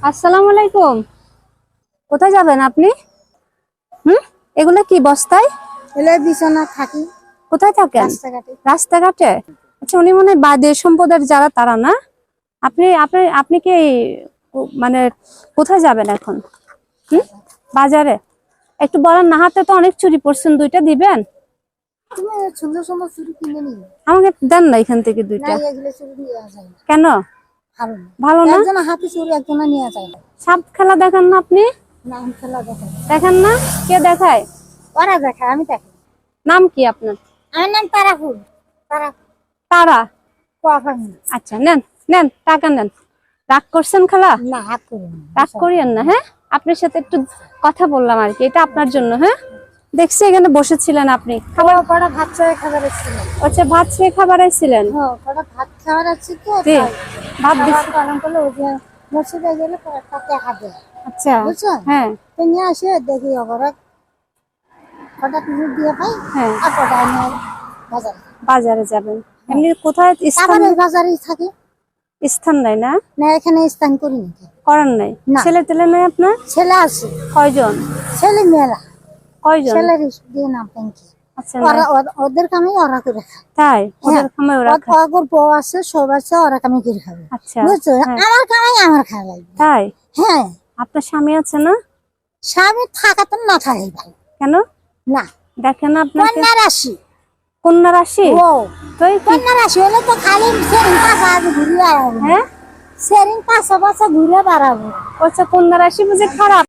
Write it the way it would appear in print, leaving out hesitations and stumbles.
আসসালামু আলাইকুম। কোথায় যাবেন আপনি? এগুলো কি বস্তায়? এলে বিছানা থাকি কোথায় থাকেন? রাস্তাঘাটে। রাস্তাঘাটে। আচ্ছা, উনি মনে হয় বাদে সম্পদের যারা, তারা না? আপনি আপনি আপনি কি মানে কোথায় যাবেন এখন? বাজারে। একটু বলেন না, হাতে তো অনেক চুরি পড়ছেন, দুইটা দিবেন? তুমি সুন্দর সুন্দর চুরি কিনে নিও। আমাকে দেন না এখান থেকে না, দুইটা। এগুলো চুরি নিয়ে যায় না। কেন? ভালো না। ভালো না? একজন হাতে চুরি একজন নিয়ে যায় না। সাপ খেলা দেখেন না আপনি? নাম খেলা দেখে না। দেখেন না? কে দেখায়? ওরা দেখে, আমি দেখি। নাম কি আপনার? আমার নাম তারাফুল। তারাফুল তারা। কখন আচ্ছা, নেন নেন, টাকা নেন। রাগ করছেন খালা? না হাত করি না। রাগ করিয়েন না, হ্যাঁ? আপনার সাথে একটু কথা বললাম আর কি, এটা আপনার জন্য। হ্যাঁ, দেখছি এখানে বসেছিলেন আপনি। খাবার কটা ভাত চাই খাবার ছিল। আচ্ছা, ভাত খেয়ে খাবার আসছিলেন? হ্যাঁ, কটা ভাত খাবার আছে তো। জি, তাই। ভাত খাবার দিচ্ছি। পালন করলে ওই যে মসজিদে গেলে কয়েকটা টাকা দেয়। আচ্ছা, বুঝছো? হ্যাঁ তো নিয়ে আসে দেখি ওরা কটা টিকিট দিয়ে পাই। হ্যাঁ। আর কটা নিয়ে বাজার। বাজারে যাবেন? এমনি কোথায় স্থান? তারপরে এই বাজারেই থাকি। স্থান নাই না? না, এখানে স্থান করি না। করার নাই? না। ছেলে তেলে নাই আপনার? ছেলে আছে, কয়জন? ছেলে মেয়েরা। কয়জন? ছেলের দিয়ে না ব্যাংকে। আচ্ছা, ওরা নাই। ওদের কামে ওরা করে খায়। তাই? ওদের হ্যাঁ, খামে ওরা খায়? ওদের বউ আছে, সব আছে, ওরা কামে করে খাবে। আচ্ছা, বুঝছো? হ্যাঁ। আমার কামাই আমার খাওয়া লাগবে। তাই? হ্যাঁ, আপনার স্বামী আছে না? স্বামী থাকা তো না থাকে ভাই। কেন? না, দেখেন না আপনাকে। কন্যা রাশি। কন্যা রাশি? ও তো এই কি? কন্যা রাশি হলে তো খালি সেরিং পাশা ঘুরিয়ে বেড়াবো। হ্যাঁ, সেরিং পাশা পাশা ঘুরে বেড়াবো। আচ্ছা, কন্যা রাশি বুঝি খারাপ?